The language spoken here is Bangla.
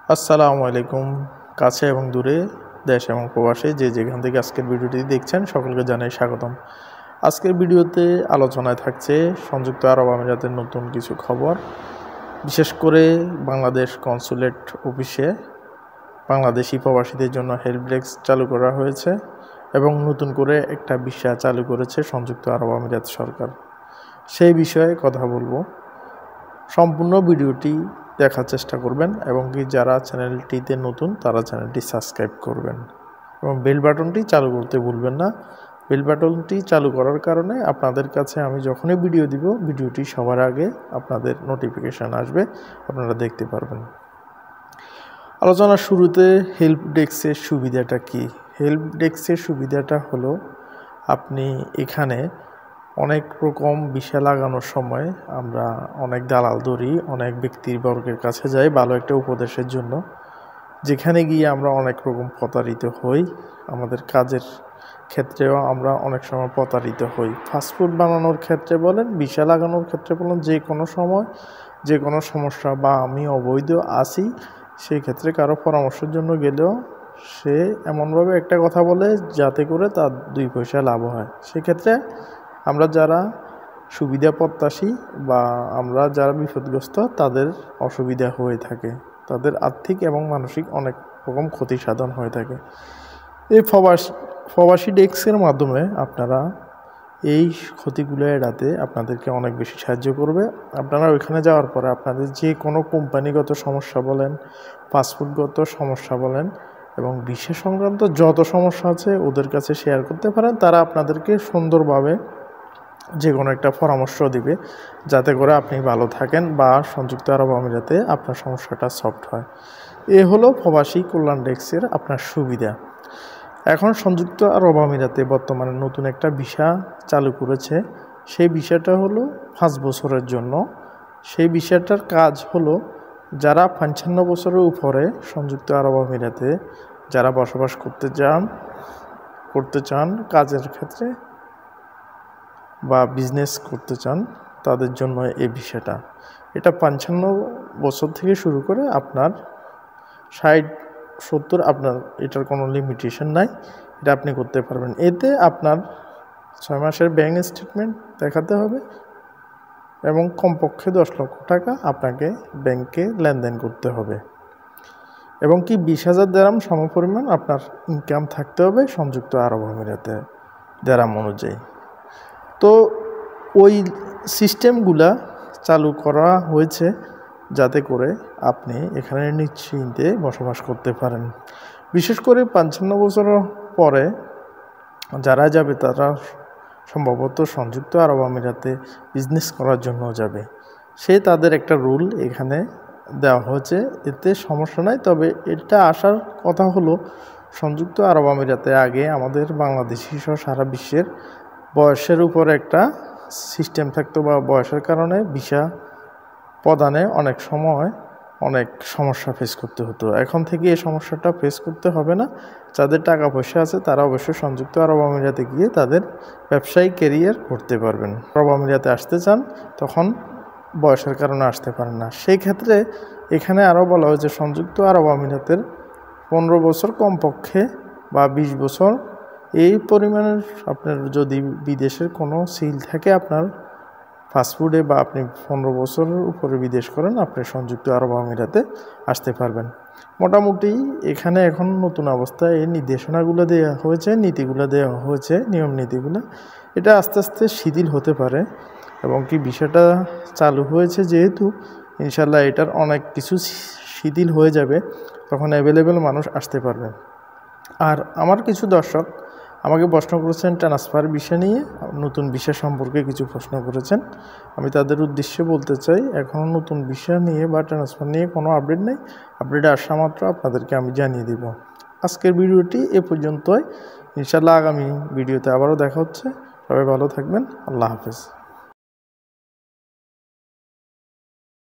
আসসালামু আলাইকুম। কাছে এবং দূরে, দেশ এবং প্রবাসে যে যেখান থেকে আজকের ভিডিওটি দেখছেন সকলকে জানাই স্বাগতম। আজকের ভিডিওতে আলোচনায় থাকছে সংযুক্ত আরব আমিরাতের নতুন কিছু খবর। বিশেষ করে বাংলাদেশ কনসুলেট অফিসে বাংলাদেশি প্রবাসীদের জন্য হেল্প ডেস্ক চালু করা হয়েছে এবং নতুন করে একটা ভিসা চালু করেছে সংযুক্ত আরব আমিরাত সরকার। সেই বিষয়ে কথা বলবো। সম্পূর্ণ ভিডিওটি দেখার চেষ্টা করবেন এবং কি যারা চ্যানেলটিতে নতুন তারা চ্যানেলটি সাবস্ক্রাইব করবেন এবং বেল বাটনটি চালু করতে ভুলবেন না। বেল বাটনটি চালু করার কারণে আপনাদের কাছে আমি যখনই ভিডিও দিব ভিডিওটি সবার আগে আপনাদের নোটিফিকেশান আসবে, আপনারা দেখতে পারবেন। আলোচনার শুরুতে হেল্প ডেস্কের সুবিধাটা কি? হেল্প ডেস্কের সুবিধাটা হলো আপনি এখানে অনেক রকম ভিসা লাগানোর সময় আমরা অনেক দালাল ধরি, অনেক ব্যক্তিবর্গের কাছে যাই ভালো একটা উপদেশের জন্য, যেখানে গিয়ে আমরা অনেক রকম প্রতারিত হই। আমাদের কাজের ক্ষেত্রেও আমরা অনেক সময় প্রতারিত হই। ফাস্টফুড বানানোর ক্ষেত্রে বলেন, ভিসা লাগানোর ক্ষেত্রে বলেন, যে কোনো সময় যে কোনো সমস্যা বা আমি অবৈধ আছি সেই ক্ষেত্রে কারো পরামর্শের জন্য গেলেও সে এমনভাবে একটা কথা বলে যাতে করে তার দুই পয়সা লাভ হয়। সেক্ষেত্রে আমরা যারা সুবিধা প্রত্যাশী বা আমরা যারা বিপদগ্রস্ত তাদের অসুবিধা হয়ে থাকে, তাদের আর্থিক এবং মানসিক অনেক রকম ক্ষতি সাধন হয়ে থাকে। এই প্রবাসী ডেস্কের মাধ্যমে আপনারা এই ক্ষতিগুলো এড়াতে আপনাদেরকে অনেক বেশি সাহায্য করবে। আপনারা ওইখানে যাওয়ার পরে আপনাদের যে কোনো কোম্পানিগত সমস্যা বলেন, পাসপোর্টগত সমস্যা বলেন এবং ভিসা সংক্রান্ত যত সমস্যা আছে ওদের কাছে শেয়ার করতে পারেন। তারা আপনাদেরকে সুন্দরভাবে যে কোনো একটা পরামর্শ দিবে যাতে করে আপনি ভালো থাকেন বা সংযুক্ত আরব আমিরাতে আপনার সমস্যাটা সলভ হয়। এ হলো প্রবাসী কল্যাণ ডেস্কের আপনার সুবিধা। এখন সংযুক্ত আরব আমিরাতে বর্তমানে নতুন একটা ভিসা চালু করেছে। সেই ভিসাটা হলো 5 বছরের জন্য। সেই ভিসাটার কাজ হলো যারা 55 বছরের উপরে সংযুক্ত আরব আমিরাতে যারা বসবাস করতে চান কাজের ক্ষেত্রে বা বিজনেস করতে চান তাদের জন্য এই ভিসাটা। এটা 55 বছর থেকে শুরু করে আপনার 60-70 আপনার এটার কোনো লিমিটেশন নাই, এটা আপনি করতে পারবেন। এতে আপনার 6 মাসের ব্যাঙ্ক স্টেটমেন্ট দেখাতে হবে এবং কমপক্ষে 10 লক্ষ টাকা আপনাকে ব্যাংকে লেনদেন করতে হবে এবং কি 20,000 দিরহাম সমপরিমাণ আপনার ইনকাম থাকতে হবে সংযুক্ত আরব আমিরাতে দিরহাম অনুযায়ী। তো ওই সিস্টেমগুলা চালু করা হয়েছে যাতে করে আপনি এখানে নিশ্চিন্তে বসবাস করতে পারেন। বিশেষ করে 55 বছর পরে যারা যাবে তারা সম্ভবত সংযুক্ত আরব আমিরাতে বিজনেস করার জন্য যাবে। তাদের একটা রুল এখানে দেওয়া হয়েছে, এতে সমস্যা নাই। তবে এটা আসার কথা হলো সংযুক্ত আরব আমিরাতে আগে আমাদের বাংলাদেশি সহ সারা বিশ্বের বয়সের উপর একটা সিস্টেম থাকতো বা বয়সের কারণে ভিসা প্রদানে অনেক সময় অনেক সমস্যা ফেস করতে হতো। এখন থেকে এই সমস্যাটা ফেস করতে হবে না। যাদের টাকা পয়সা আছে তারা অবশ্যই সংযুক্ত আরব আমিরাতে গিয়ে তাদের ব্যবসায়ী ক্যারিয়ার করতে পারবেন। আরব আমিরাতে আসতে চান তখন বয়সের কারণে আসতে পারেন না, সেই ক্ষেত্রে এখানে আরও বলা হয়েছে সংযুক্ত আরব আমিরাতের 15 বছর কমপক্ষে বা 20 বছর এই পরিমাণের আপনার যদি বিদেশের কোনো সিল থাকে আপনার পাসপোর্টে বা আপনি 15 বছরের উপরে বিদেশ করেন আপনি সংযুক্ত আরব আমিরাতে আসতে পারবেন। মোটামুটি এখানে এখন নতুন অবস্থায় এই নির্দেশনাগুলো দেওয়া হয়েছে, নীতিগুলো দেওয়া হয়েছে, নিয়ম নীতিগুলো এটা আস্তে আস্তে শিথিল হতে পারে এবং কি বিষয়টা চালু হয়েছে যেহেতু ইনশাল্লাহ এটার অনেক কিছু শিথিল হয়ে যাবে, তখন অ্যাভেলেবেল মানুষ আসতে পারবে। আর আমার কিছু দর্শক আমাকে প্রশ্ন করেছেন ট্রান্সফার ভিসা নিয়ে, নতুন ভিসা সম্পর্কে কিছু প্রশ্ন করেছেন। আমি তাদের উদ্দেশ্যে বলতে চাই এখনও নতুন ভিসা নিয়ে বা ট্রান্সফার নিয়ে কোনো আপডেট নেই। আপডেট আসা মাত্র আপনাদেরকে আমি জানিয়ে দেব। আজকের ভিডিওটি এ পর্যন্তই। ইনশাল্লাহ আগামী ভিডিওতে আবারও দেখা হচ্ছে। সবাই ভালো থাকবেন। আল্লাহ হাফেজ।